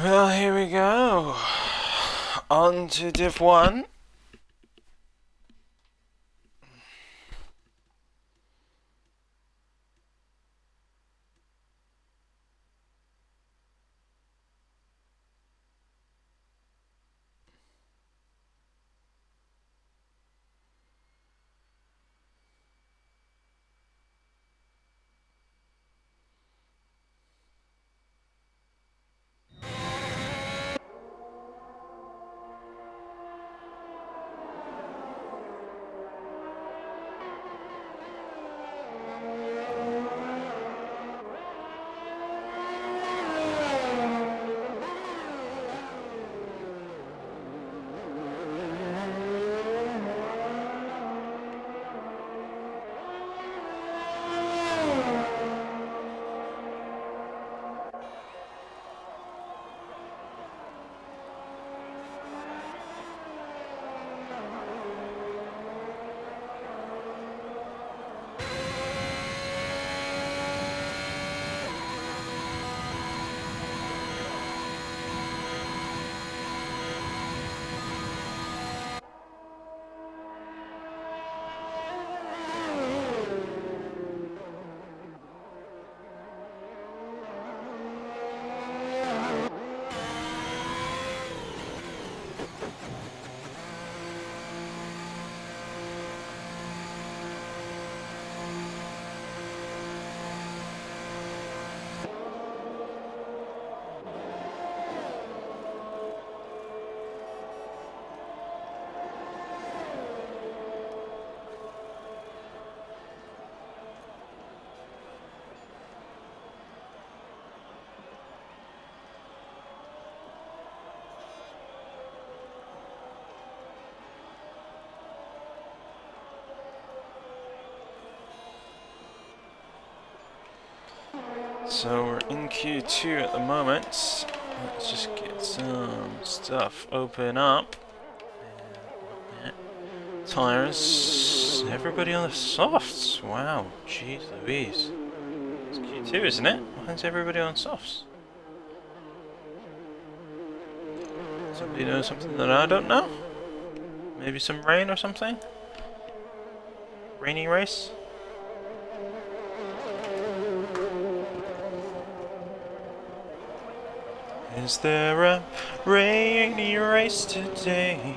Well, here we go. On to Div 1. So we're in Q2 at the moment. Let's just get some stuff open up. Tires. Everybody on the softs. Wow. Jeez Louise. It's Q2, isn't it? Why is everybody on softs? Somebody knows something that I don't know? Maybe some rain or something? Rainy race? Is there a rainy race today?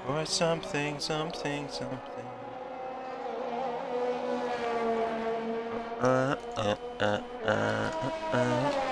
Or something, something, something? Uh, uh, uh, uh, uh, uh.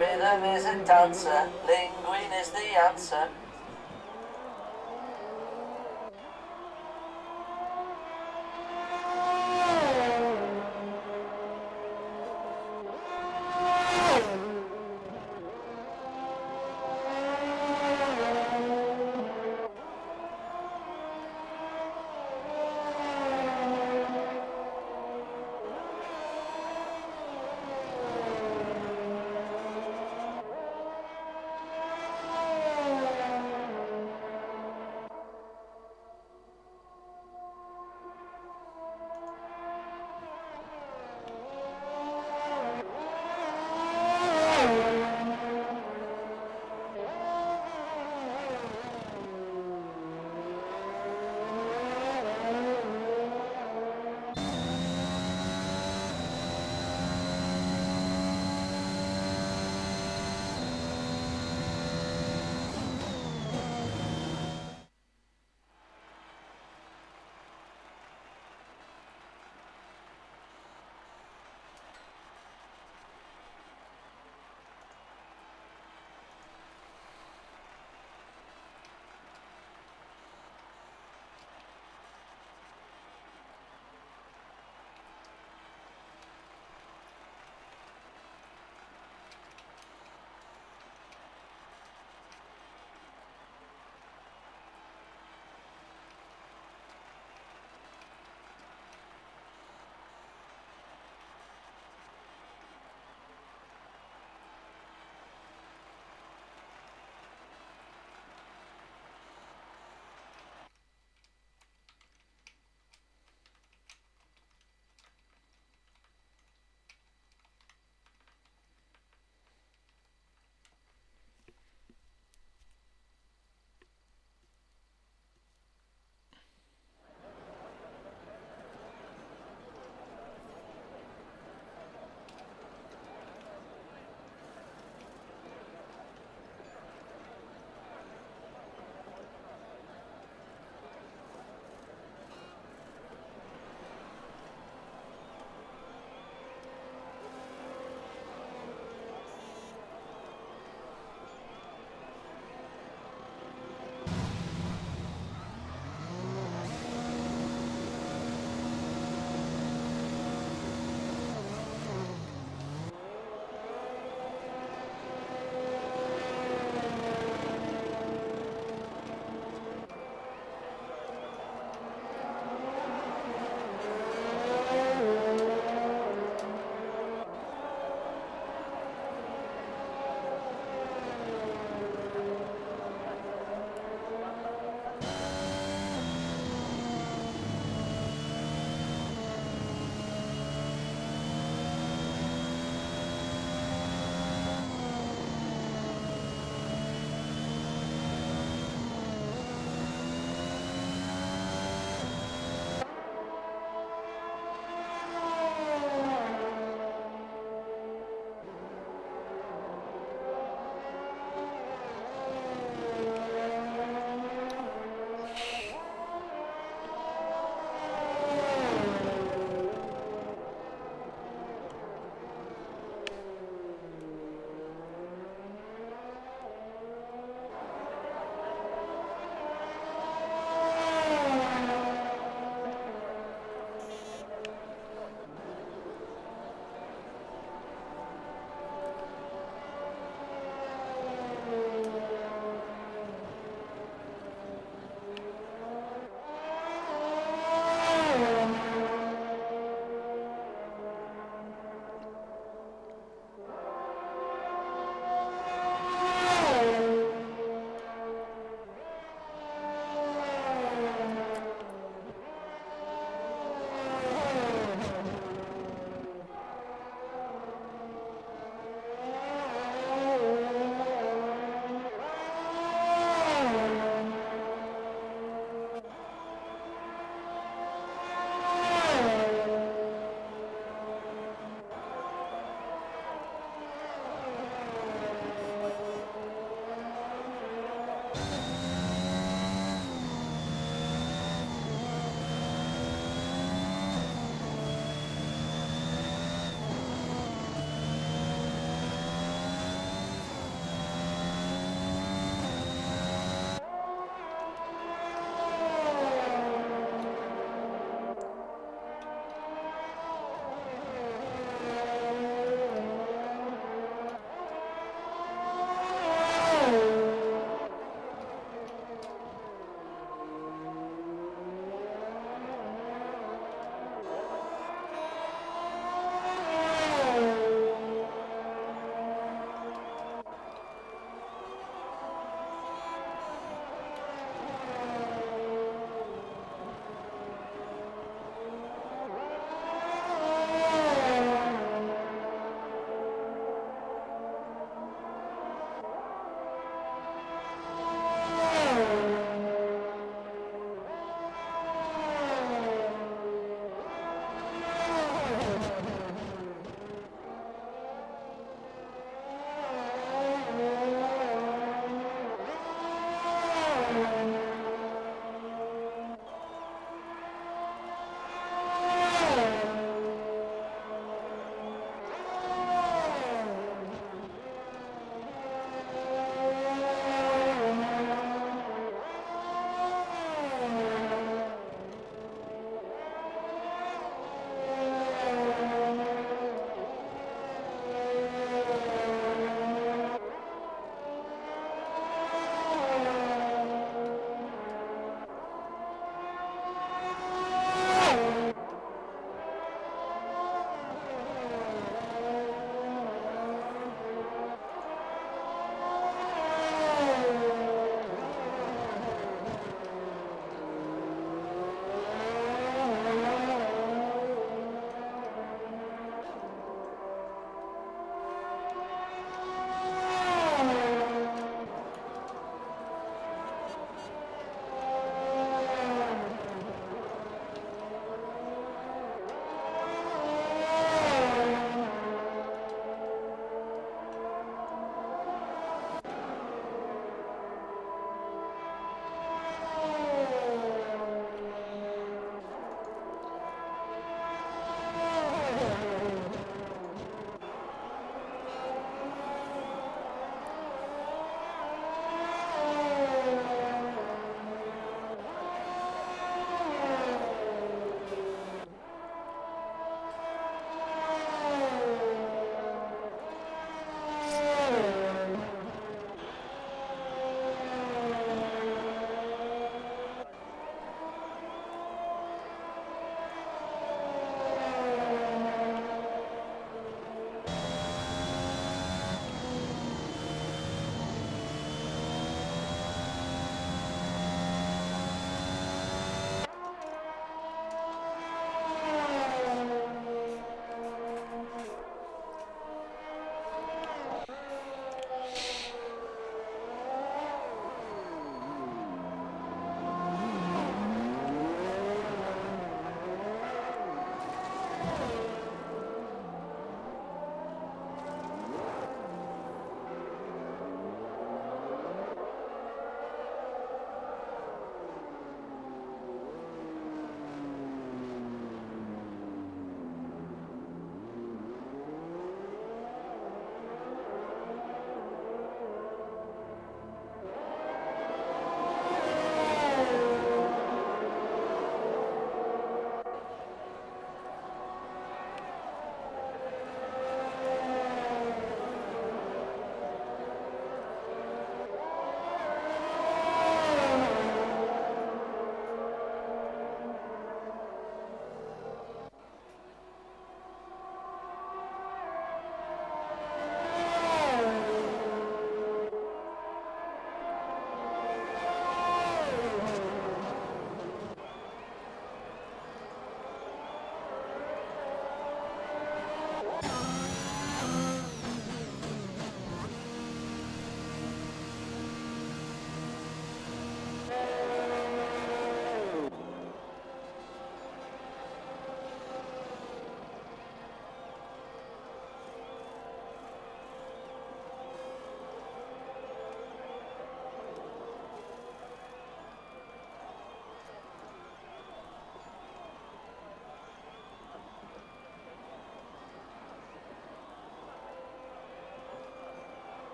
Rhythm is a dancer, linguine is the answer.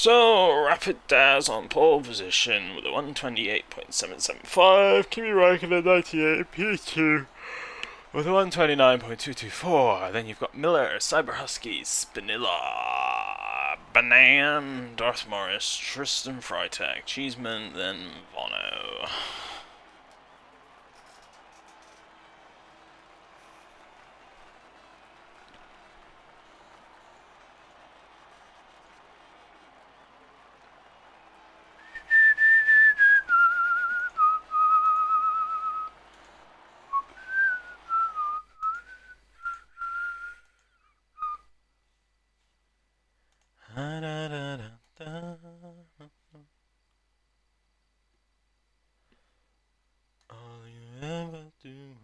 So, Rapid Daz on pole position with a 128.775. Kimi Räikkönen 98 P2 with a 129.224. Then you've got Miller, Cyber Husky, Spinilla, Banan, Darth Morris, Tristan Freitag, Cheeseman, then Bono. All you ever do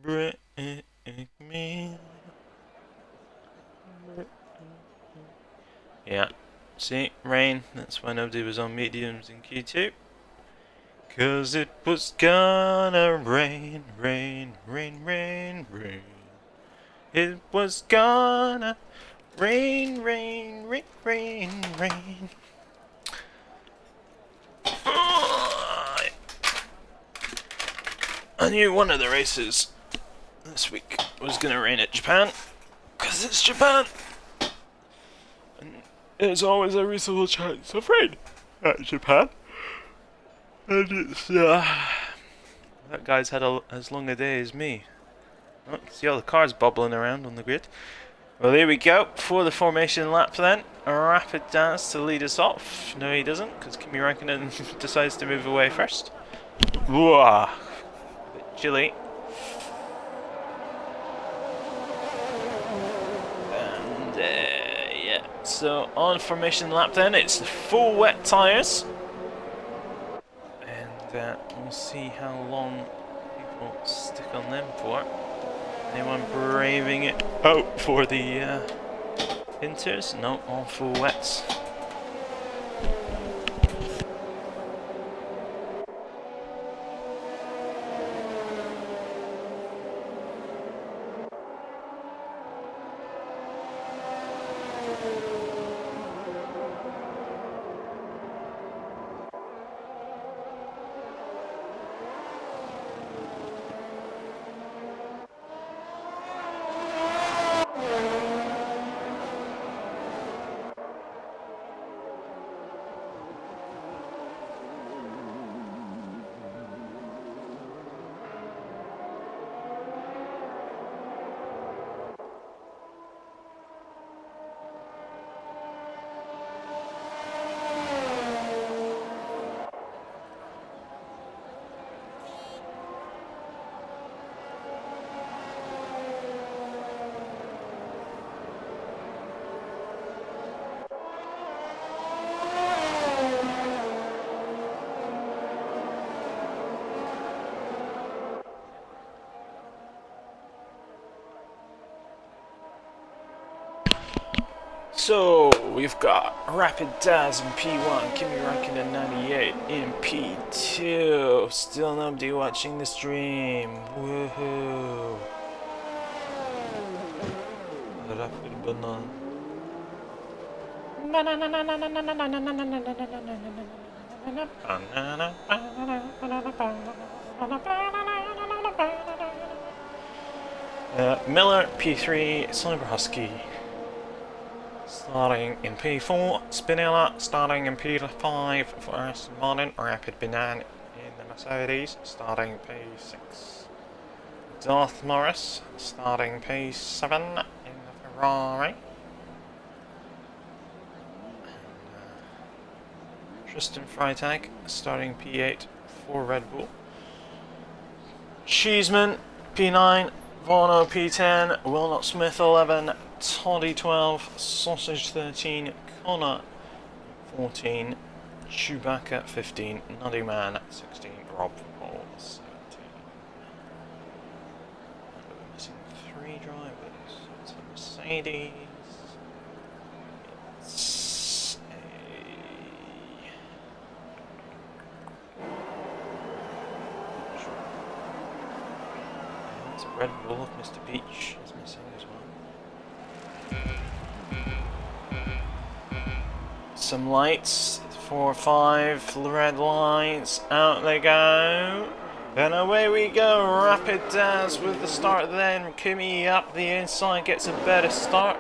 break me. Yeah, see, rain, that's why nobody was on mediums in Q2. 'Cause it was gonna rain, rain, rain, rain, rain. It was gonna rain, rain, rain, rain, rain. I knew one of the races this week was gonna rain at Japan, 'cause it's Japan. And there's always a reasonable chance of rain at Japan. And it's, that guy's had as long a day as me. Oh, see all the cars bobbling around on the grid. Well, here we go for the formation lap then. A Rapid Dance to lead us off. No, he doesn't, because Kimi Räikkönen decides to move away first. Whoa! A bit chilly. And, yeah. So, on formation lap then, it's the full wet tyres. And we'll see how long people stick on them for. Anyone braving it out for the inters? No, all full wets. So, we've got Rapid Daz in P1, Kimi Räikkönen 98 in P2. Still nobody watching the stream. Woohoo! Rapid Banana. Miller P3, Cyber Husky. Starting in P4, Spinella starting in P5 for Aston Martin, Rapid Banan in the Mercedes, starting P6. Darth Morris starting P7 in the Ferrari. And, Tristan Freitag starting P8 for Red Bull. Cheeseman P9, Bono P10, Wilnot Smith 11, Toddy 12, Sausage 13, Connor 14, Chewbacca 15, Nutty Man 16, Rob Paul 17. We're missing 3 drivers. It's a Mercedes. It's a Red Bull. Mr. Beach is missing as well. some lights. 4, 5 red lights. Out they go. And away we go. Rapid Daz with the start then. Kimi up the inside gets a better start.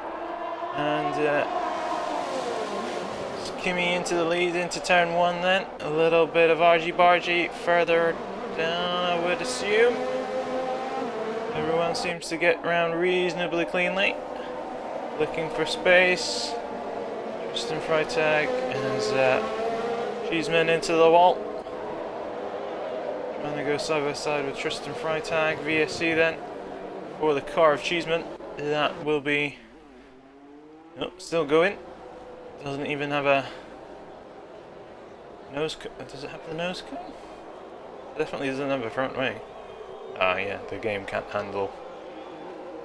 And Kimi into the lead into turn 1 then. A little bit of argy-bargy further down, I would assume. Everyone seems to get around reasonably cleanly. Looking for space. Tristan Freitag as Cheeseman into the wall. Trying to go side by side with Tristan Freitag. VSC then for the car of Cheeseman. That will be... Nope, still going. Doesn't even have a nose cone. Does it have the nose cone? Definitely doesn't have a front wing. Ah, yeah, the game can't handle.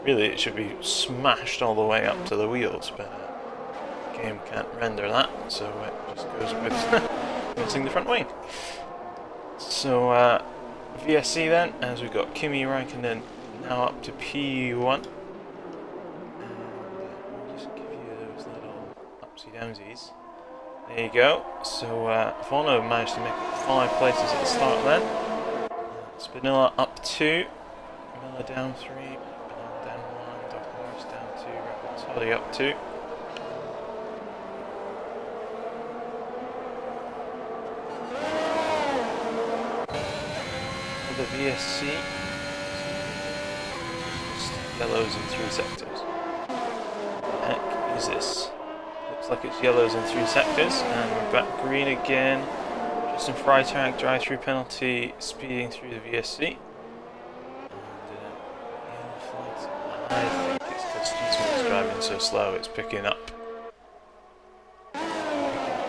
Really, it should be smashed all the way up to the wheels, but the game can't render that, so it just goes with missing the front wing. So, VSC then, as we've got Kimi Räikkönen now up to P1. Just give you those little upsy downsies. There you go. So Vono managed to make it 5 places at the start then. Spinella up 2, Miller down 3, Bernal down 1, Dr. Morris down 2, Rapid up 2. For the VSC, just yellows in 3 sectors. What the heck is this? Looks like it's yellows in 3 sectors, and we're back green again. Justin Freitag drive-through penalty, speeding through the VSC. And yellow flags. I think it's because Cheeseman's driving so slow, it's picking up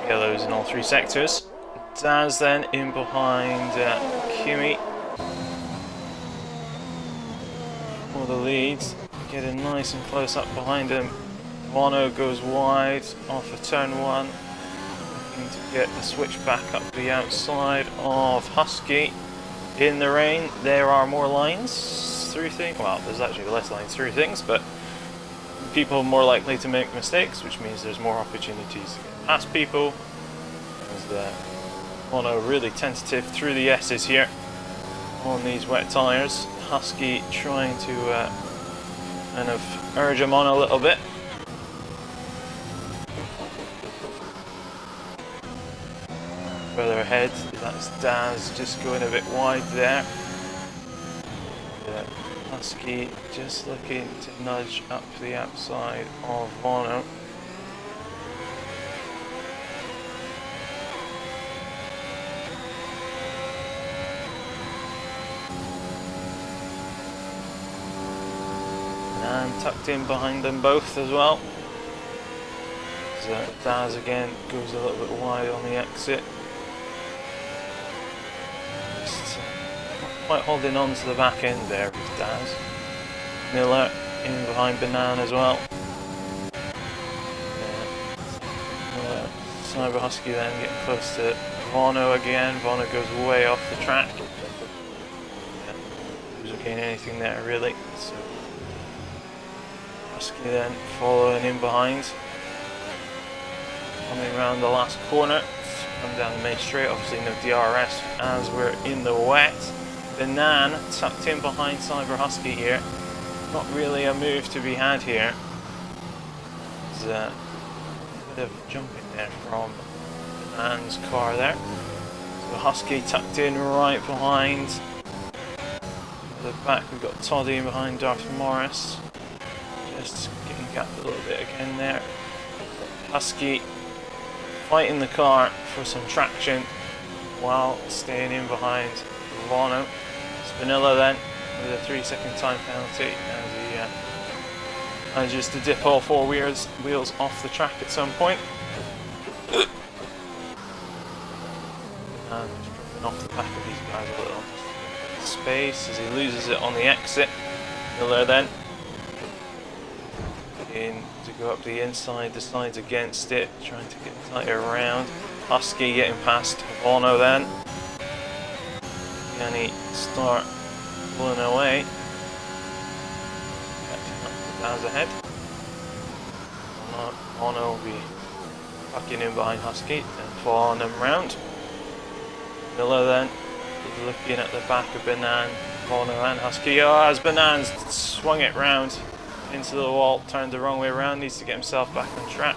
yellows in all 3 sectors. Daz then in behind Kimi for the leads, getting nice and close up behind him. Bono goes wide off of turn 1, looking to get the switch back up the outside of Husky. In the rain, there are more lines through things. Well, there's actually less lines through things, but people are more likely to make mistakes, which means there's more opportunities to get past people. As Bono really tentative through the S's here on these wet tyres. Husky trying to kind of urge him on a little bit. Further ahead, that's Daz just going a bit wide there. Husky just looking to nudge up the outside of Bono. And tucked in behind them both as well. So Daz again goes a little bit wide on the exit. Just not quite holding on to the back end there with Daz. Miller in behind Banan as well. Cyber Husky then getting close to Vono again. Vono goes way off the track. Doesn't gain anything there really. So Husky then following in behind. Coming around the last corner. Come down the main straight. Obviously no DRS as we're in the wet. Banan tucked in behind Cyber Husky here. Not really a move to be had here. There's a bit of jumping there from Banan's car there. So Husky tucked in right behind. At the back we've got Toddy in behind Darth Morris. Just getting gapped a little bit again there. Husky fighting the car for some traction while staying in behind Vono. Spinella then with a 3-second time penalty as he manages to dip all 4 wheels off the track at some point. And just dropping off the back of these guys a little space as he loses it on the exit. Miller then in to go up the inside, decides against it, trying to get tighter around. Husky getting past Vono then. Can he start pulling away? Catching up with Daz ahead. Vono will be tucking in behind Husky and following him round. Miller then looking at the back of Banan, following around Husky. Oh, as Banan's swung it round into the wall, turned the wrong way around, needs to get himself back on track.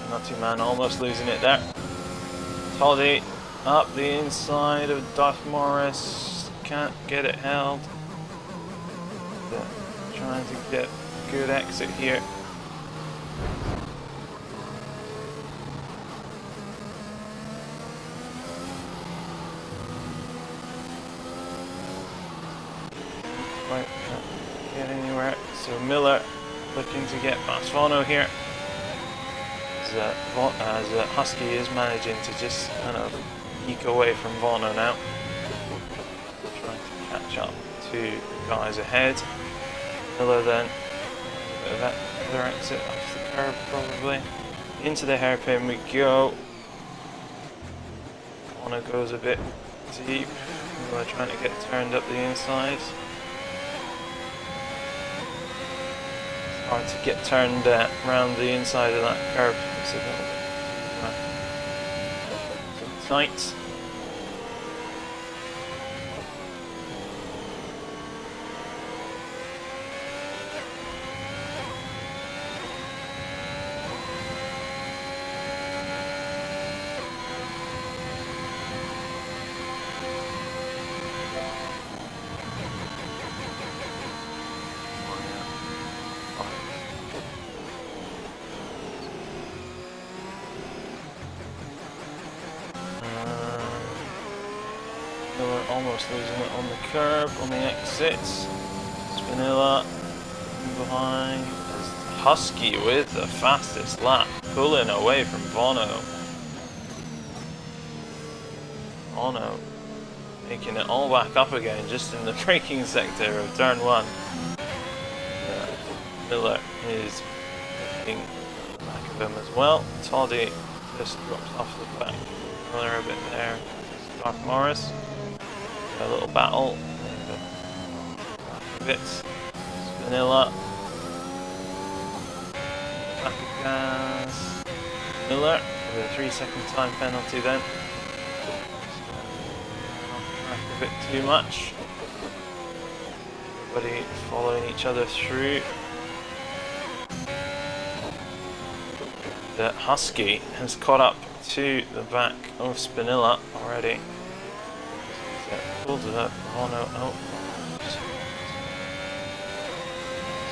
Nutty Man almost losing it there. Toddy up the inside of Darth Morris. Can't get it held. Trying to get a good exit here. Quite can't get anywhere. So Miller looking to get past Vono here. As Husky is managing to just kind of eke away from Vono now. Trying to catch up to the guys ahead. Miller then, that other exit off the curb probably. Into the hairpin we go. Vono goes a bit deep. Miller trying to get turned up the inside. Hard to get turned around the inside of that curb. It's a little bit tight. Almost losing it on the curb, on the exits. Spinilla behind. Husky with the fastest lap, pulling away from Vono. Vono making it all back up again just in the braking sector of turn 1. Miller is looking at the back of him as well. Toddy just drops off the back. Miller a bit there. Darth Morris. A little battle. Bits. Spinilla. Back of gas. Miller with a 3-second time penalty then. Off track a bit too much. Everybody following each other through. The Husky has caught up to the back of Spinilla already. Pulled it up. Oh no, oh.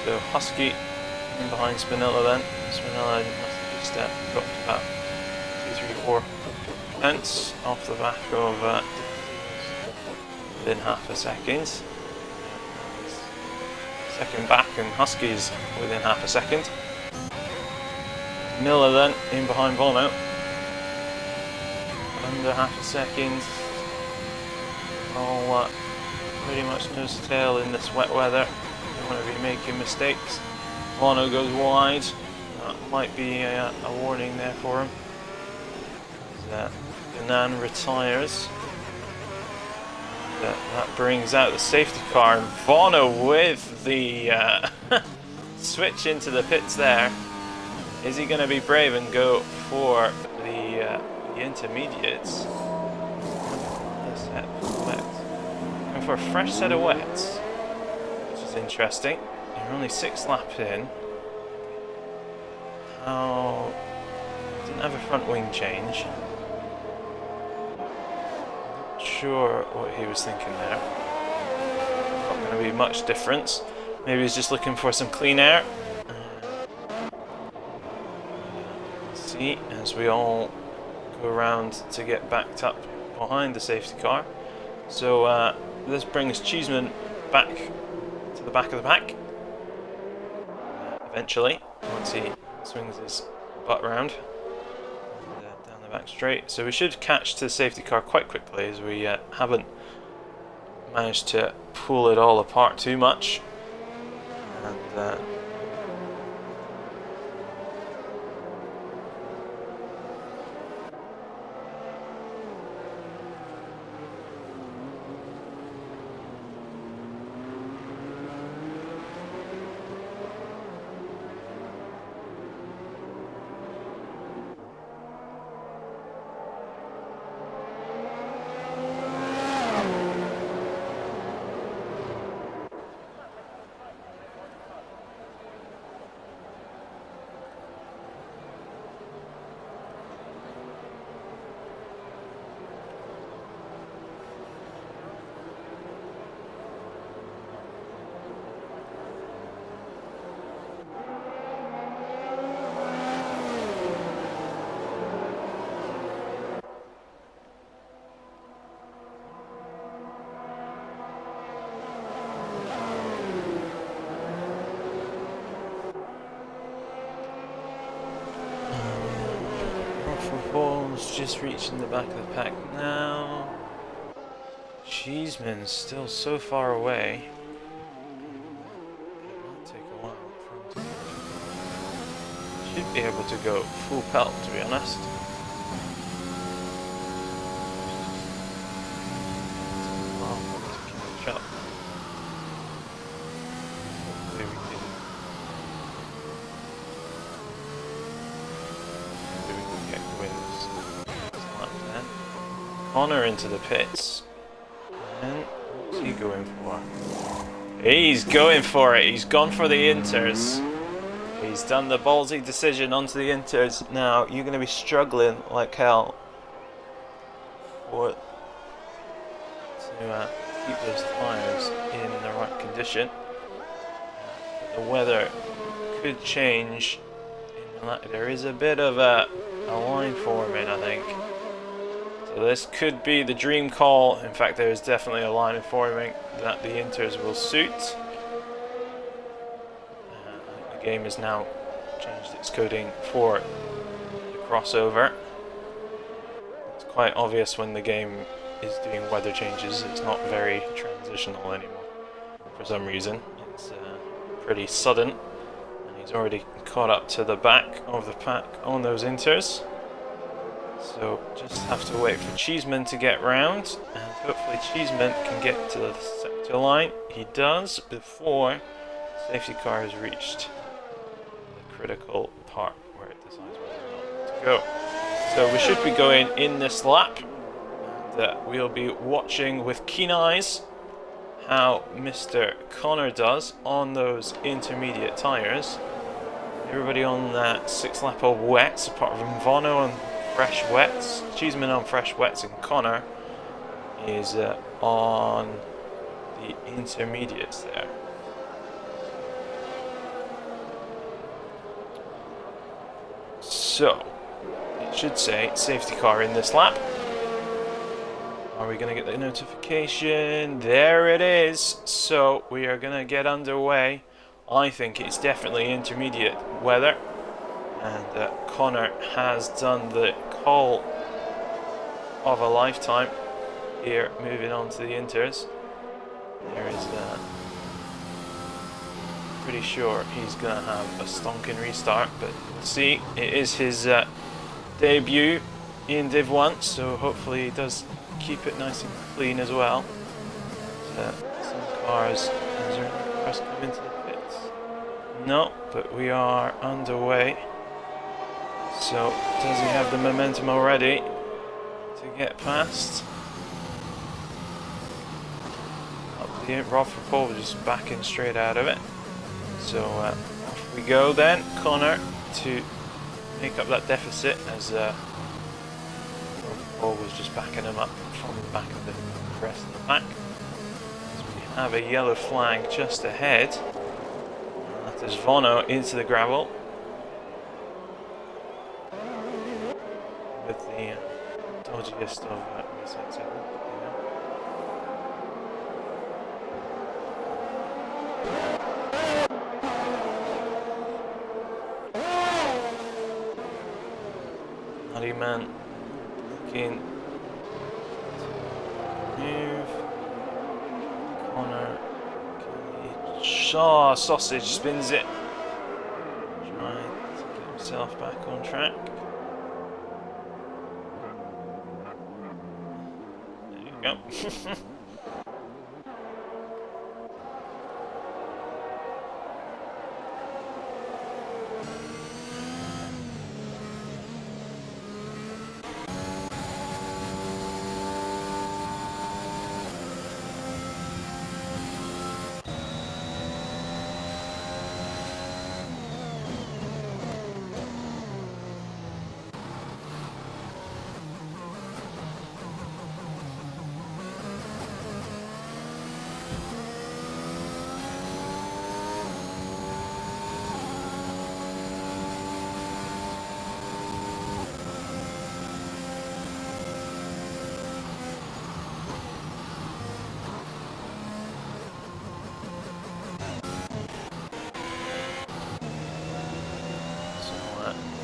So Husky in behind Spinilla then. Spinilla must have just dropped about 2-3-4 tenths off the back of within half a second. Second back and Husky's within half a second. Miller then in behind Vono. Under half a second. All pretty much nose to tail in this wet weather. Don't want to be making mistakes. Vono goes wide. That might be a warning there for him. Banan retires. That brings out the safety car. And Vono with the switch into the pits there. Is he going to be brave and go for the intermediates? Going for a fresh set of wets, which is interesting. You're only 6 laps in. How didn't have a front wing change. Not sure what he was thinking there. Not going to be much difference. Maybe he's just looking for some clean air. See, as we all go around to get backed up behind the safety car. So this brings Cheeseman back to the back of the pack. Eventually, once he swings his butt round. And, down the back straight. So we should catch to the safety car quite quickly, as we haven't managed to pull it all apart too much. And Ball's just reaching the back of the pack now. Cheeseman's still so far away. It might take a while for him to should be able to go full pelt, to be honest. Well, to catch up. Hopefully we can. Connor into the pits. And what's he going for? He's going for it. He's gone for the inters. He's done the ballsy decision onto the inters. Now you're going to be struggling like hell to keep those tyres in the right condition. The weather could change. There is a bit of a line forming, I think. So this could be the dream call. In fact, there is definitely a line forming that the inters will suit. The game has now changed its coding for the crossover. It's quite obvious when the game is doing weather changes. It's not very transitional anymore for some reason. It's pretty sudden, and he's already caught up to the back of the pack on those inters. So just have to wait for Cheeseman to get round, and hopefully Cheeseman can get to the sector line. He does before safety car has reached the critical part where it decides whether or not to go. So we should be going in this lap, and we'll be watching with keen eyes how Mr. Connor does on those intermediate tyres. Everybody on that 6th lap of wets, apart from Vono and fresh wets. Cheeseman on fresh wets, and Connor is on the intermediates there. So it should say safety car in this lap. Are we going to get the notification? There it is. So we are going to get underway. I think it's definitely intermediate weather. And Connor has done the call of a lifetime here, moving on to the inters. There is pretty sure he's going to have a stonking restart, but we'll see. It is his debut in Div 1, so hopefully he does keep it nice and clean as well. Some cars, is there any cars come into the pits? No, but we are underway. So, does he have the momentum already to get past? Up the Rothford pole, just backing straight out of it. So, off we go then. Connor to make up that deficit, as Rothford pole was just backing him up from the back of the rest of the pack. So we have a yellow flag just ahead. That is Vono into the gravel. With the dodgiest of resets ever. Nutty man looking to move. Corner. Shaw sausage spins it. Trying to get himself back on track. There you go.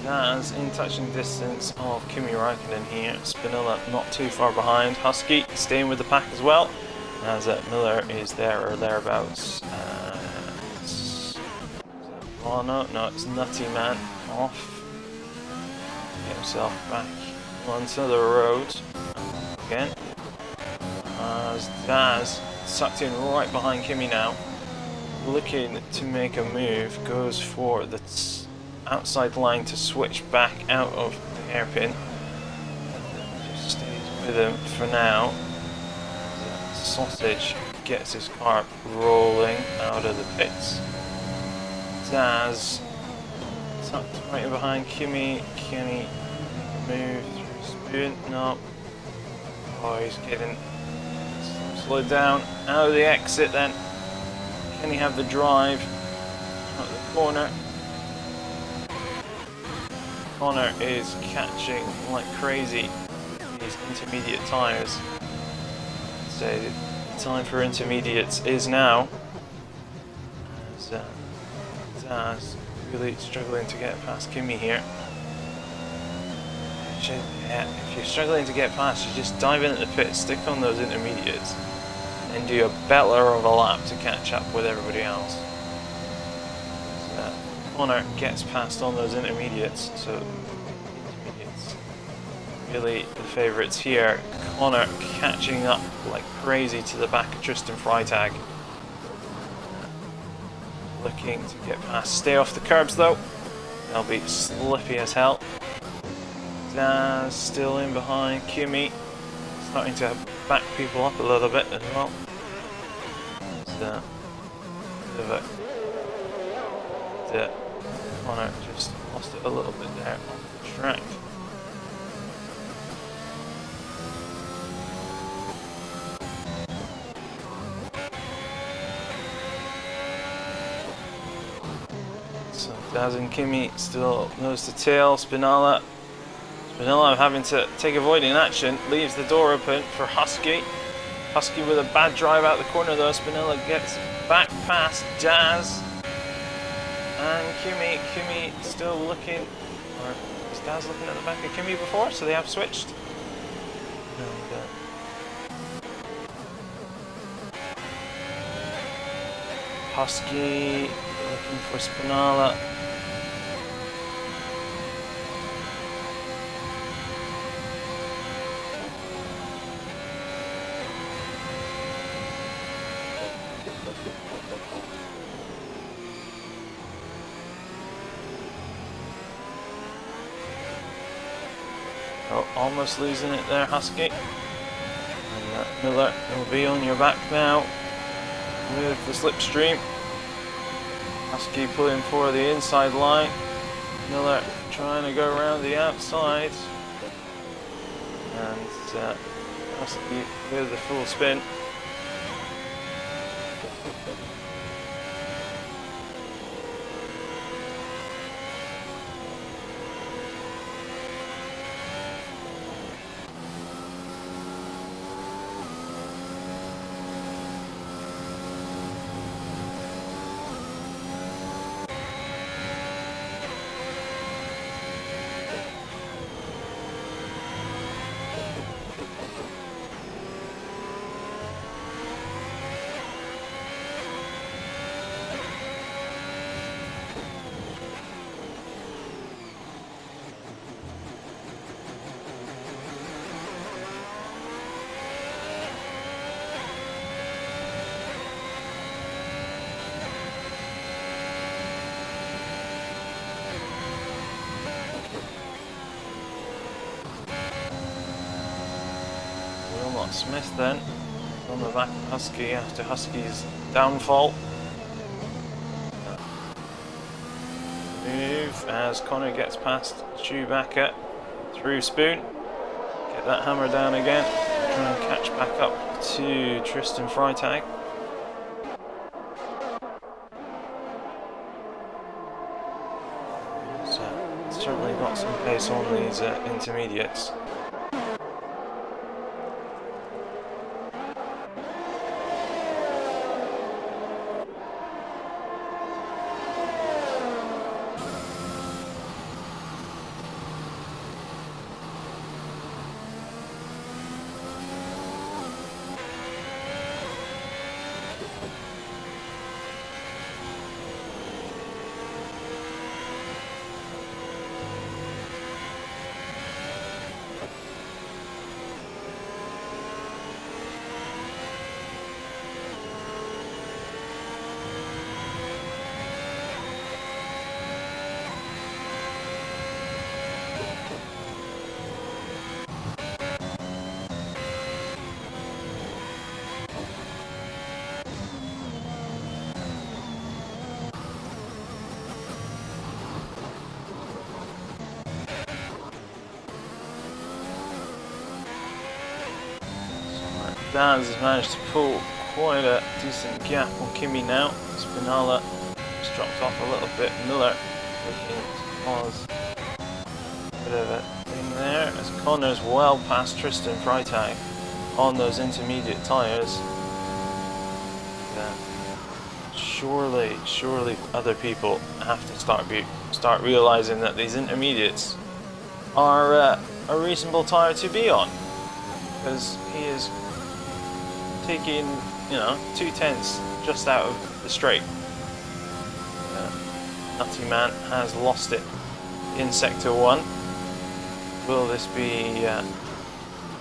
That's in touching distance of Kimi Raikkonen here. Spinella not too far behind. Husky staying with the pack as well, as Miller is there or thereabouts. Oh no, it's Nutty Man off. Get himself back onto the road again. As Daz sucked in right behind Kimi now, looking to make a move, goes for the outside line to switch back out of the hairpin. Just stays with him for now. Sausage gets his car rolling out of the pits. Daz tucked right in behind Kimi. Kimi move through spoon. No. Oh, he's getting slowed down out of the exit then. Can he have the drive out the corner? Connor is catching like crazy these intermediate tyres. So the time for intermediates is now. Zaz really struggling to get past Kimi here. If you're struggling to get past, you just dive into the pit, stick on those intermediates, and do a better of a lap to catch up with everybody else. Connor gets past on those intermediates, so intermediates really the favourites here. Connor catching up like crazy to the back of Tristan Freitag. Looking to get past. Stay off the curbs though. They'll be slippy as hell. Daz still in behind. Kimi starting to back people up a little bit as well. So, Connor just lost it a little bit there off the track. So Daz and Kimi still nose to tail. Spinella having to take avoiding action, leaves the door open for Husky. Husky with a bad drive out the corner though. Spinella gets back past Daz. And Kimi still looking, or is Daz looking at the back of Kimi before? So they have switched. And, Husky looking for Spinella. Oh, almost losing it there, Husky. And Miller will be on your back now with the slipstream. Husky pulling for the inside line. Miller trying to go around the outside. And Husky with the full spin. not Smith then. On the back of Husky after Husky's downfall. Move as Connor gets past Chewbacca through Spoon. Get that hammer down again. Try and catch back up to Tristan Freitag. So certainly got some pace on these intermediates. Daz has managed to pull quite a decent gap on Kimi now. Spinala has dropped off a little bit. Miller looking to cause a bit of a thing there as Connor's well past Tristan Freitag on those intermediate tyres. Surely other people have to start realising that these intermediates are a reasonable tyre to be on, because he is taking, 2/10 just out of the straight. Nutty Man has lost it in Sector 1. Will this be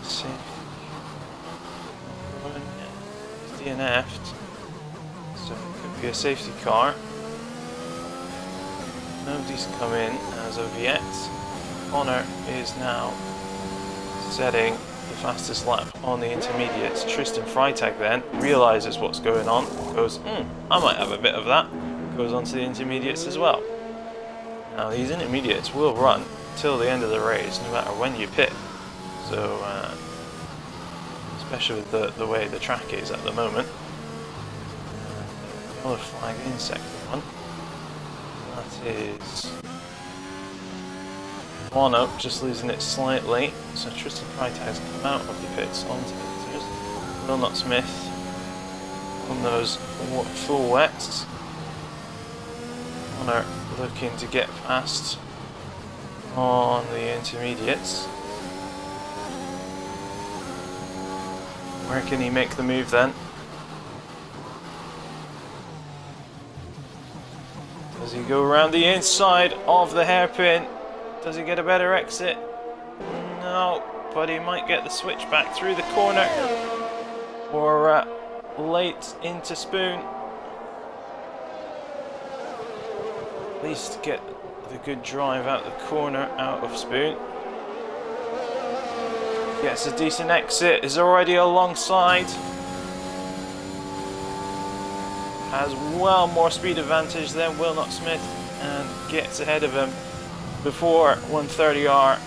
safe? He's DNF'd, so it could be a safety car. Nobody's come in as of yet. Connor is now setting the fastest lap on the intermediates. Tristan Freitag then realises what's going on, goes, I might have a bit of that, goes on to the intermediates as well. Now these intermediates will run till the end of the race, no matter when you pit. So, especially with the way the track is at the moment. Another flag in Sector 1. That is one up, just losing it slightly. So Tristan Freitag has come out of the pits onto the visitors. Will not Smith on those full wets. Connor looking to get past on the intermediates. Where can he make the move then? Does he go around the inside of the hairpin? Does he get a better exit? No, but he might get the switch back through the corner. Or late into Spoon. At least get the good drive out the corner out of Spoon. Gets a decent exit, is already alongside. Has well more speed advantage than Will Not Smith and gets ahead of him before 130R.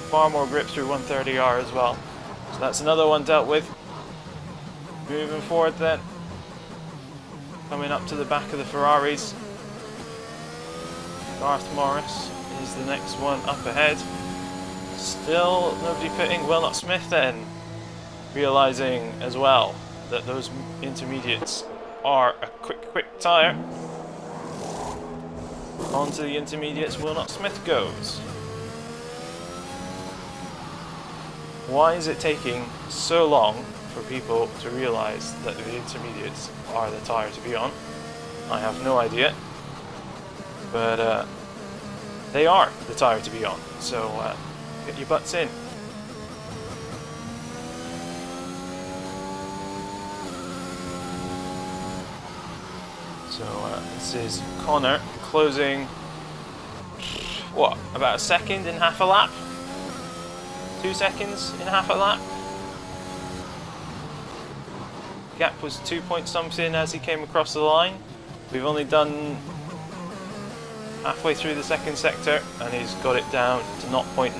Far more grip through 130R as well. So that's another one dealt with. Moving forward then. Coming up to the back of the Ferraris. Garth Morris is the next one up ahead. Still nobody pitting. Will Not Smith then. Realising as well that those intermediates are a quick tyre. Onto the intermediates, Will Not Smith goes. Why is it taking so long for people to realise that the intermediates are the tyre to be on? I have no idea. But they are the tyre to be on. So get your butts in. So this is Connor closing, what, about a second in half a lap? 2 seconds in half a lap? Gap was 2 point something as he came across the line. We've only done halfway through the second sector and he's got it down to 0.9.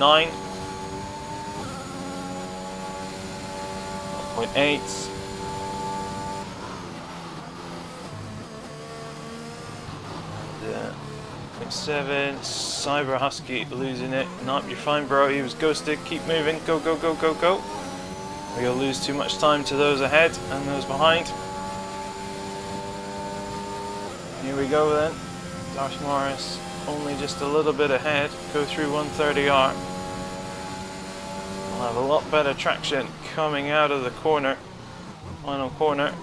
0.8. And, 0.7. Cyber Husky losing it. Nope, you're fine, bro. He was ghosted. Keep moving. Go, go, go, go, go. We'll lose too much time to those ahead and those behind. Here we go then. Darth Morris only just a little bit ahead. Go through 130R. We'll have a lot better traction coming out of the corner. Final corner.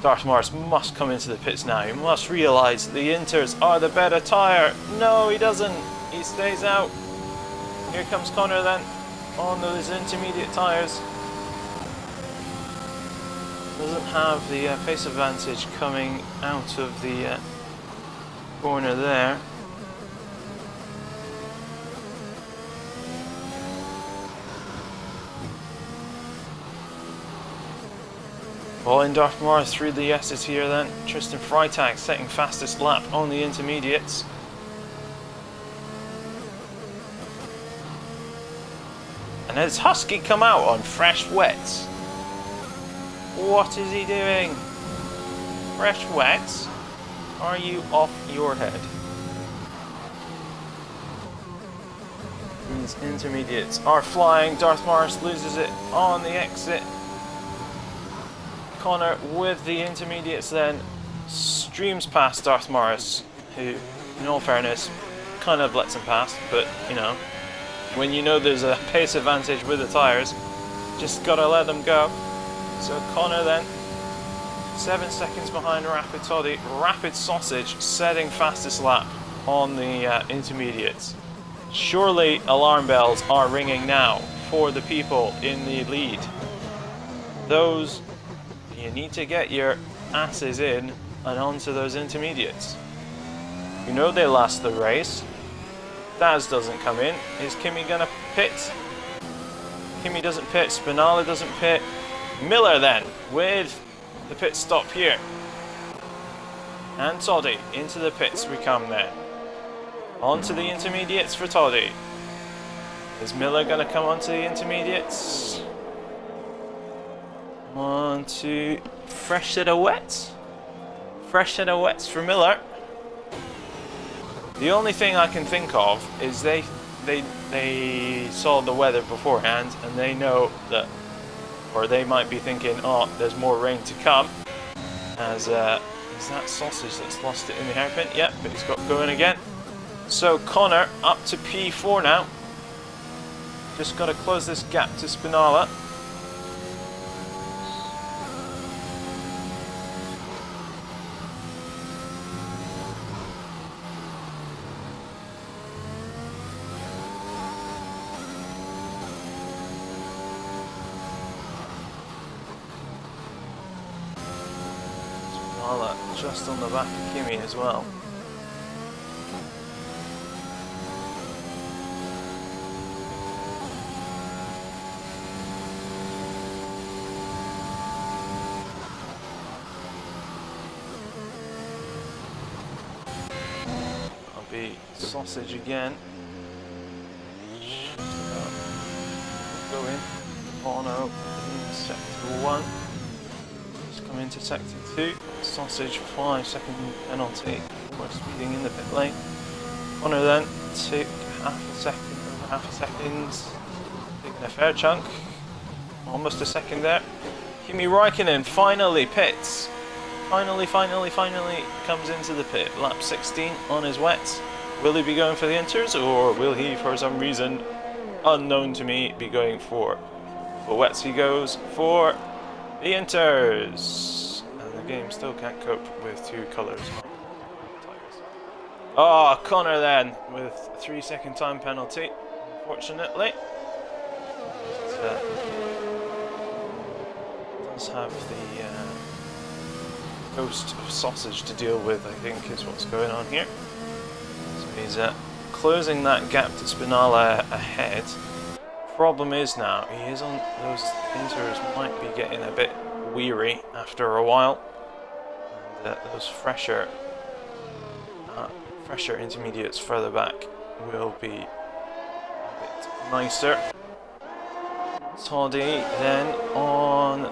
Darth Morris must come into the pits now. He must realise the Inters are the better tyre. No, he doesn't. He stays out. Here comes Connor then on those intermediate tyres. Doesn't have the pace advantage coming out of the corner there. Following Darth Morris through the S's here then. Tristan Freitag setting fastest lap on the intermediates. And has Husky come out on fresh wets? What is he doing? Fresh wets? Are you off your head? These intermediates are flying. Darth Morris loses it on the exit. Connor with the intermediates then streams past Darth Morris, who, in all fairness, kind of lets him pass, but you know, when you know there's a pace advantage with the tyres, just gotta let them go. So Connor then, 7 seconds behind Rapid Toddy. Rapid Sausage setting fastest lap on the intermediates. Surely alarm bells are ringing now for the people in the lead. Those, you need to get your asses in and onto those intermediates. You know they last the race. Daz doesn't come in. Is Kimi gonna pit? Kimi doesn't pit, Spinala doesn't pit. Miller then, with the pit stop here. And Toddy, into the pits we come then. On to the intermediates for Toddy. Is Miller going to come onto the intermediates? On to fresh set of wets. Fresh set of wets for Miller. The only thing I can think of is they saw the weather beforehand and they know that, or they might be thinking, oh, there's more rain to come. As is that Sausage that's lost it in the hairpin? Yep, but he's got going again. So Connor up to P4 now. Just got to close this gap to Spinala. Just on the back of Kimi as well. I'll be Sausage again. Go in. Bono in sector 1. Come into sector 2, Sausage 5 second penalty for speeding in the pit lane. Connor then took over half a second, taking a fair chunk, almost a second there. Kimi Räikkönen finally pits, finally comes into the pit, lap 16 on his wets. Will he be going for the inters, or will he for some reason unknown to me be going for wets? He goes for the Inters! And the game still can't cope with 2 colours. Oh, Connor then with a 3 second time penalty, unfortunately. It does have the ghost of Sausage to deal with, I think, is what's going on here. So he's closing that gap to Spinala ahead. Problem is now, he is on those Inters might be getting a bit weary after a while, and those fresher intermediates further back will be a bit nicer. Toddy then on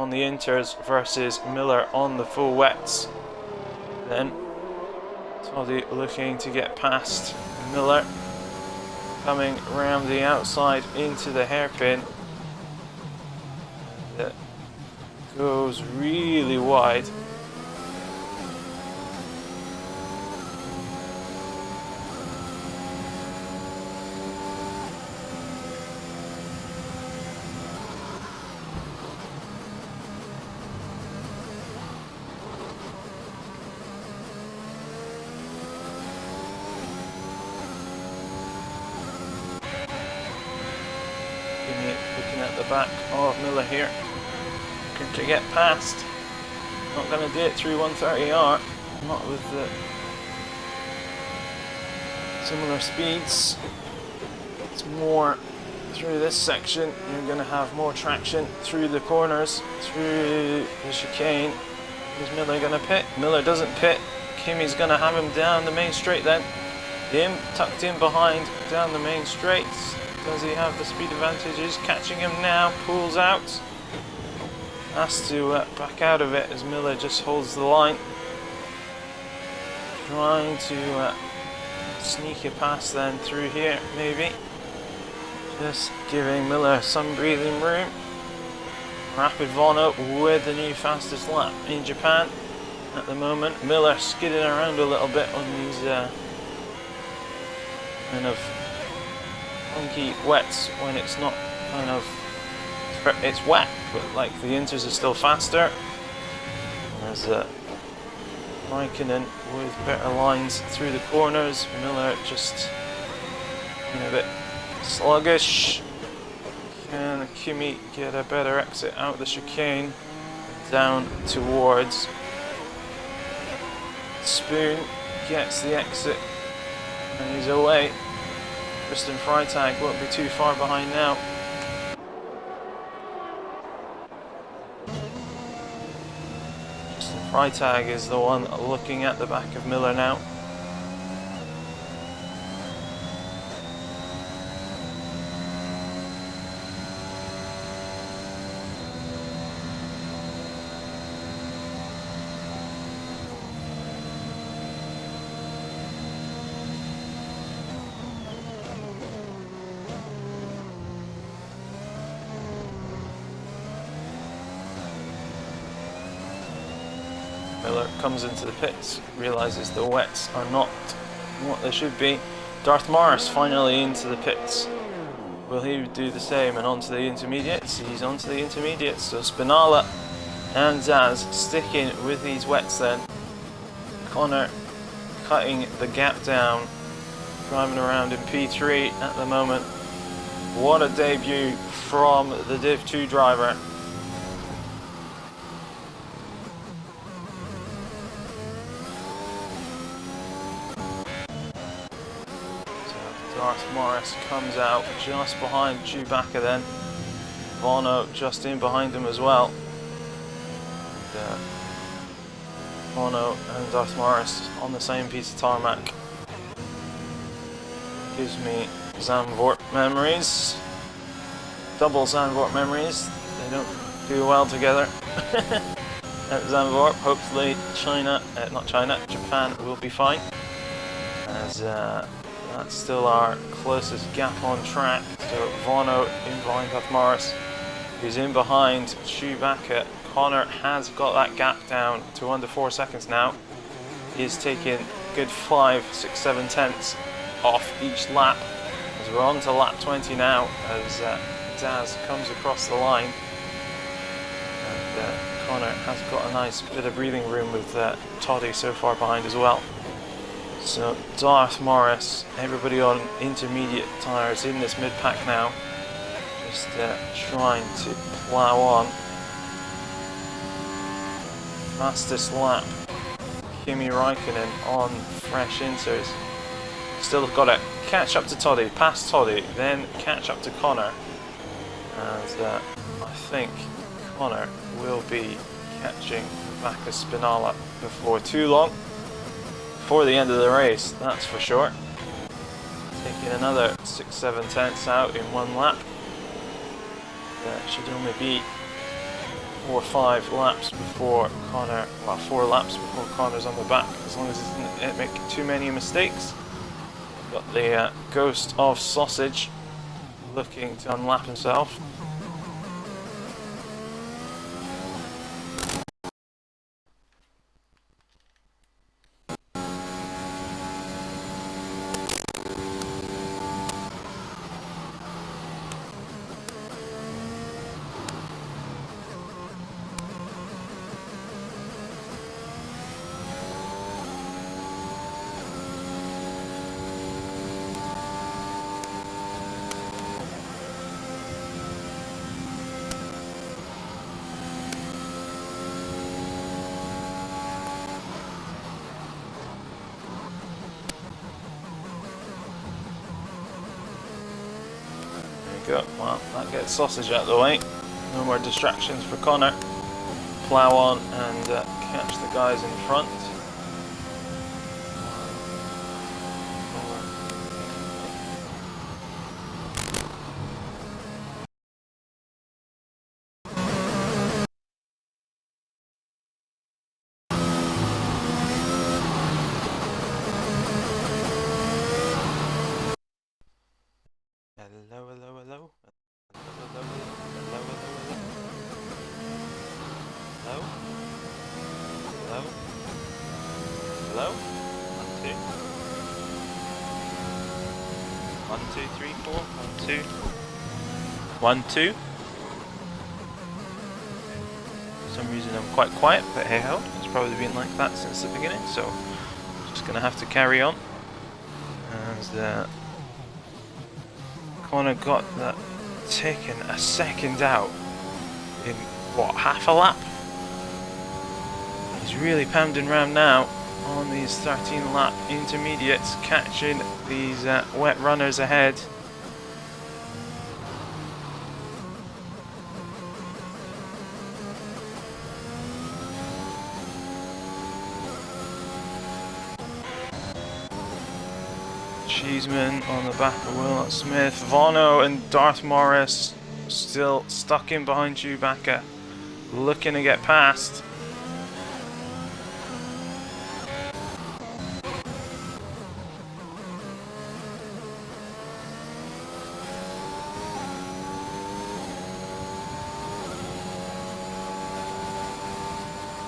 the inters versus Miller on the full wets. Then Toddy looking to get past Miller, coming around the outside into the hairpin. That goes really wide. Looking at the back of Miller here, looking to get past. Not going to do it through 130R, not with the similar speeds. It's more through this section. You're going to have more traction through the corners, through the chicane. Is Miller going to pit? Miller doesn't pit. Kimi's going to have him down the main straight then. Him tucked in behind down the main straights. Does he have the speed advantages? Catching him now, pulls out. Has to back out of it as Miller just holds the line. Trying to sneak it past then through here, maybe. Just giving Miller some breathing room. Rapid Vono with the new fastest lap in Japan at the moment. Miller skidding around a little bit on these kind of funky wets when it's not kind of, it's wet, but like the inters are still faster. There's Raikkonen with better lines through the corners. Miller just a bit sluggish. Can Kimi get a better exit out the chicane down towards Spoon? Gets the exit and he's away. Tristan Freitag won't be too far behind now. Tristan Freitag is the one looking at the back of Miller now. Miller comes into the pits, realises the wets are not what they should be. Darth Morris finally into the pits. Will he do the same and onto the intermediates? He's onto the intermediates, so Spinala and Zaz sticking with these wets then. Connor cutting the gap down, driving around in P3 at the moment. What a debut from the Div 2 driver. Darth Morris comes out just behind Chewbacca then. Bono just in behind him as well. And, Bono and Darth Morris on the same piece of tarmac. Gives me Zandvoort memories. Double Zandvoort memories. They don't do well together. At Zandvoort, hopefully Japan will be fine. As that's still our closest gap on track. So Vono in behind Darth Morris, who's in behind Chewbacca. Connor has got that gap down to under 4 seconds now. He's taking good 5, 6, 7 tenths off each lap. As we're on to lap 20 now, as Daz comes across the line. And Connor has got a nice bit of breathing room with Toddy so far behind as well. So Darth Morris, everybody on intermediate tyres in this mid-pack now, just trying to plough on. Fastest lap, Kimi Raikkonen on fresh inters. Still got to catch up to Toddy, past Toddy, then catch up to Connor. And I think Connor will be catching Vaca Spinala before too long. Before the end of the race, that's for sure. Taking another 6-7 tenths out in one lap. That should only be 4 or 5 laps before Connor, well, 4 laps before Connor's on the back, as long as he doesn't make too many mistakes. Got the ghost of Sausage looking to unlap himself. Go. Well, that gets Sausage out of the way. No more distractions for Connor. Plough on and catch the guys in front. Hello, hello, hello. Hello, hello, hello. Hello? Hello? Hello? 1, 2. 1, 2, 3, 4. 1, 2. 1, 2. For some reason I'm quite quiet, but hey ho, it's probably been like that since the beginning, so just gonna have to carry on. And Connor got that taken a second out in what, half a lap? He's really pounding around now on these 13 lap intermediates, catching these wet runners ahead. Cheeseman on the back of Will Smith. Vono and Darth Morris still stuck in behind Chewbacca, looking to get past.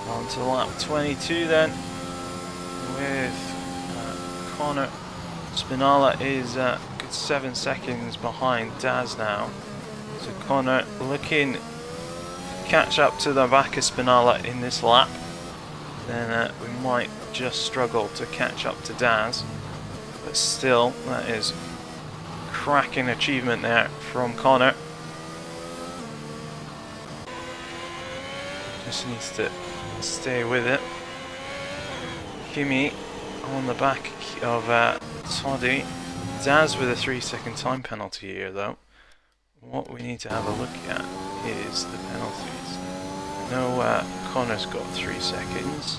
On to lap 22 then, with Connor. Spinala is a good 7 seconds behind Daz now. So Connor looking to catch up to the Vaca Spinala in this lap. Then we might just struggle to catch up to Daz. But still, that is cracking achievement there from Connor. Just needs to stay with it. Kimi on the back of Toddy. Daz with a 3-second time penalty here though. What we need to have a look at is the penalties. No, Connor's got 3 seconds.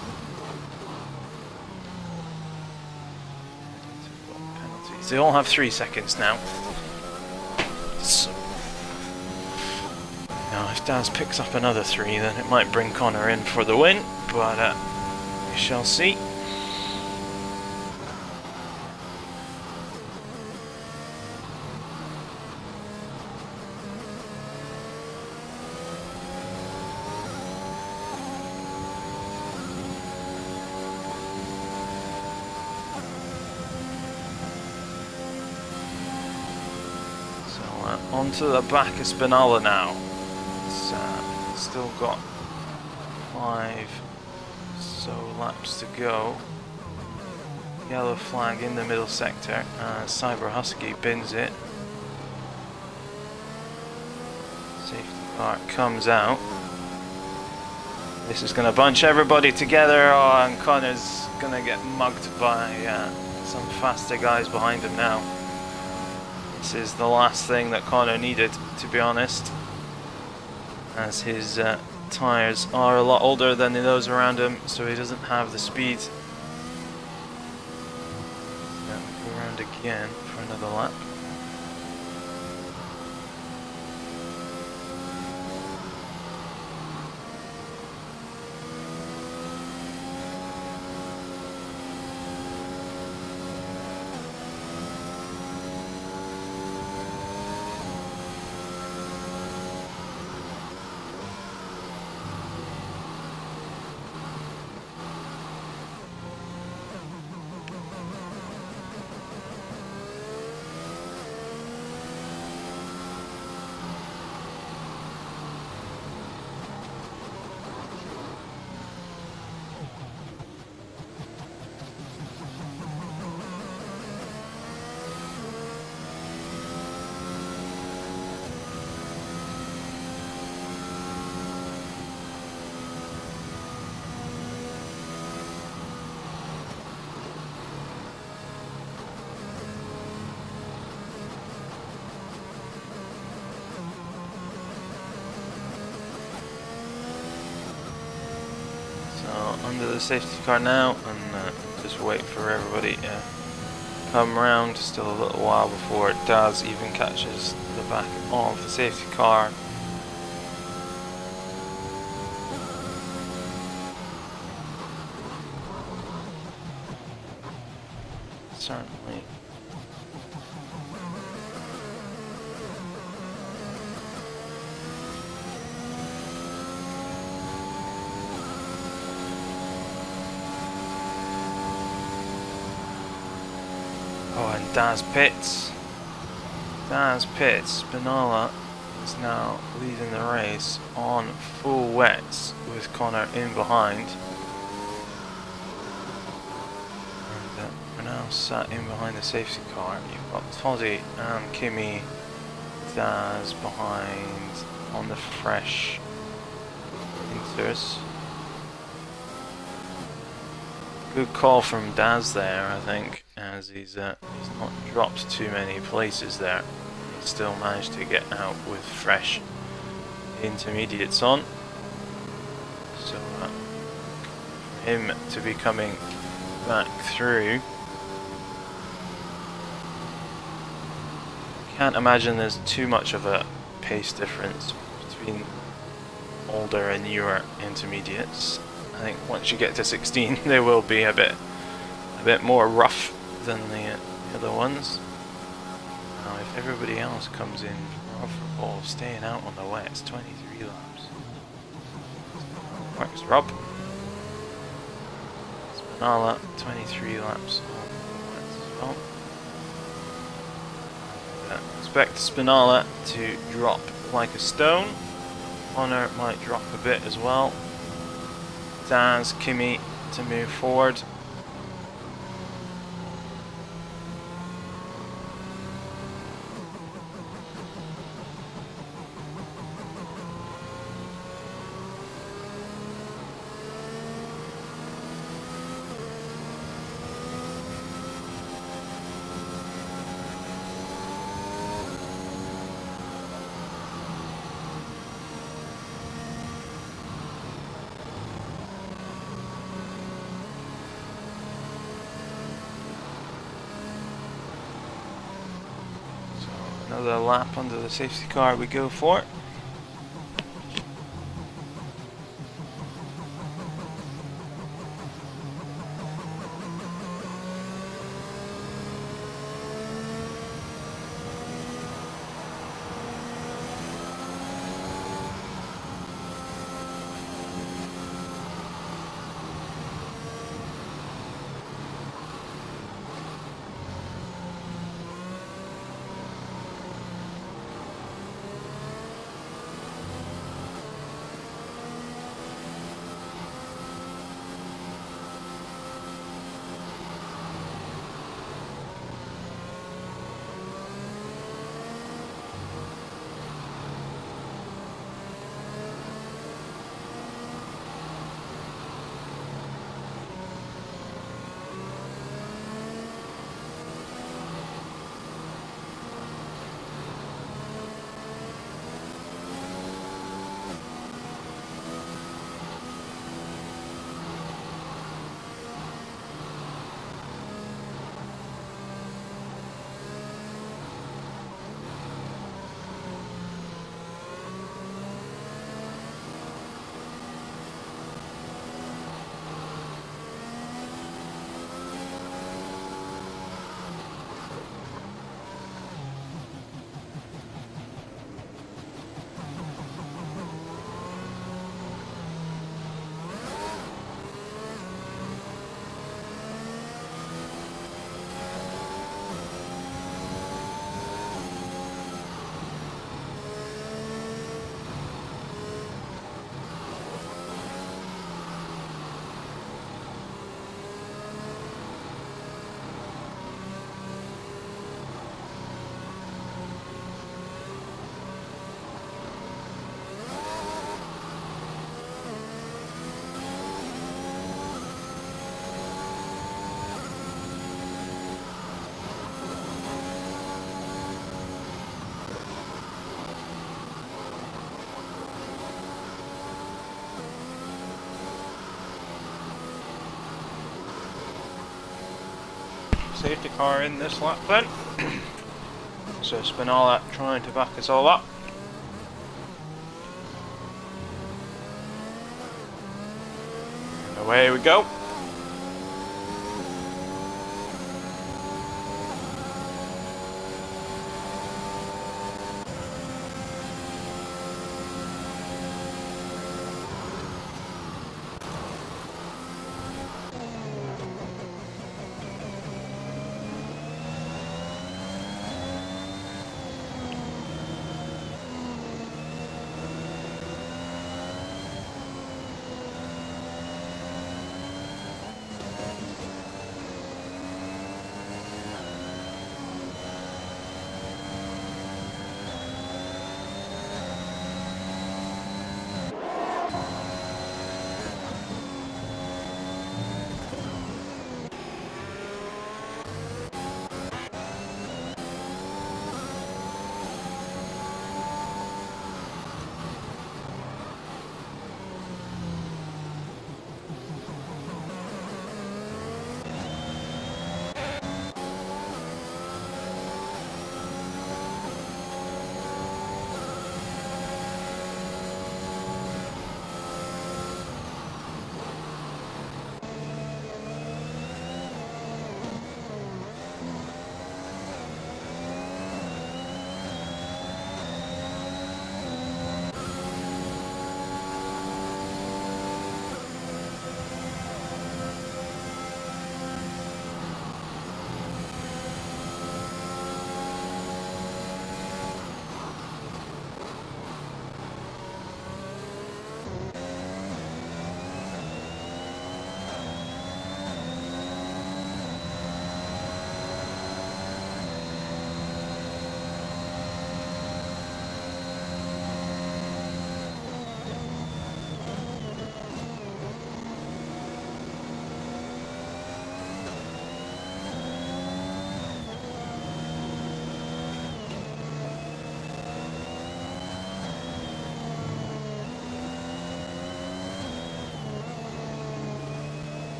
Penalties. They all have 3 seconds now. So now if Daz picks up another 3 then it might bring Connor in for the win, but we shall see. Onto the back of Spinala now. It's still got 5 so laps to go. Yellow flag in the middle sector. Cyber Husky bins it. Safety car comes out. This is going to bunch everybody together, and Connor's going to get mugged by some faster guys behind him now. This is the last thing that Connor needed, to be honest. as his tyres are a lot older than those around him, so he doesn't have the speed. Now we go around again for another lap. Under the safety car now, and just wait for everybody to come round. Still a little while before Daz even catches the back of the safety car. Certainly. Oh, and Daz pits. Spinala is now leading the race on full wets with Connor in behind. And we're now sat in behind the safety car. You've got Toddy and Kimmy, Daz behind on the fresh Inters. Good call from Daz there, I think, as he's not dropped too many places there. He's still managed to get out with fresh intermediates on. So for him to be coming back through, can't imagine there's too much of a pace difference between older and newer intermediates. I think once you get to 16, they will be a bit more rough than the other ones. Now, if everybody else comes in for staying out on the wets, 23 laps. Works, Rob. Spinala, 23 laps on the wets as well. Expect Spinala to drop like a stone. Honor might drop a bit as well. Daz, Kimmy to move forward. Another lap under the safety car we go for. safety car in this lap then. So Spinala trying to back us all up. And away we go.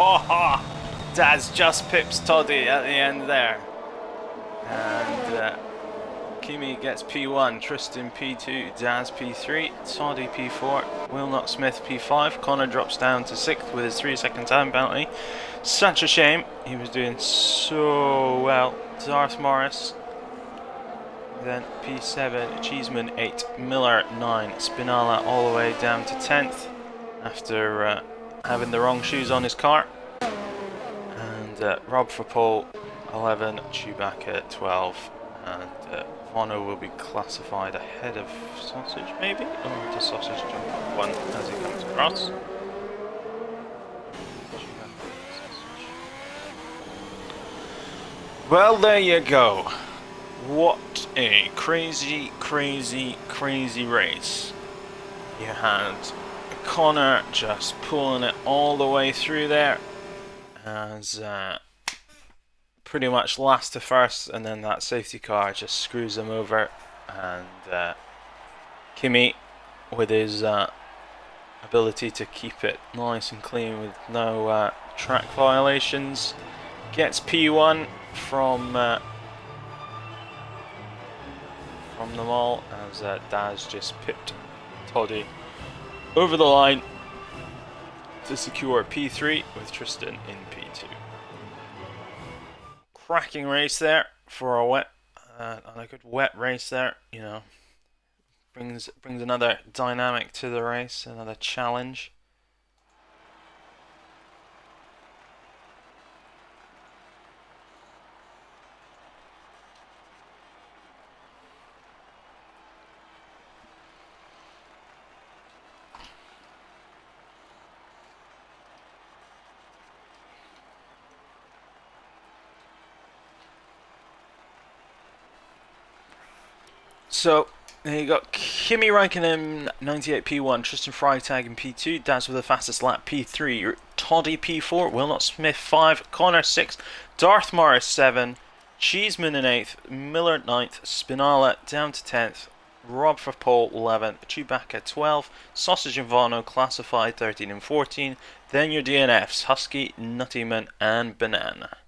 Oh, Daz just pips Toddy at the end there. And Kimi gets P1, Tristan P2, Daz P3, Toddy P4, Wilnot Smith P5. Connor drops down to 6th with his 3-second time penalty. Such a shame, he was doing so well. Darth Morris, then P7, Cheeseman 8, Miller 9, Spinala all the way down to 10th after having the wrong shoes on his car. And Rob for pole 11, Chewbacca 12, and Vono will be classified ahead of Sausage maybe, or does Sausage jump up one as he comes across? Well, there you go. What a crazy, crazy, crazy race. You had Connor just pulling it all the way through there as pretty much last to first, and then that safety car just screws him over, and Kimi with his ability to keep it nice and clean with no track violations gets P1 from them all, as Daz just pipped Toddy over the line to secure P3 with Tristan in P2. Cracking race there for a wet, on a good wet race there. You know, brings another dynamic to the race, another challenge. So, there you got Kimi Raikkonen 98 P1, Tristan Freitag in P2, Daz with the fastest lap P3, Toddy P4, Wilnot Smith 5, Connor 6, Darth Morris 7, Cheeseman in 8th, Miller 9th, Spinala down to 10th, Rob for pole 11, Chewbacca 12, Sausage and Vano classified 13 and 14, then your DNFs, Husky, Nuttyman and Banana.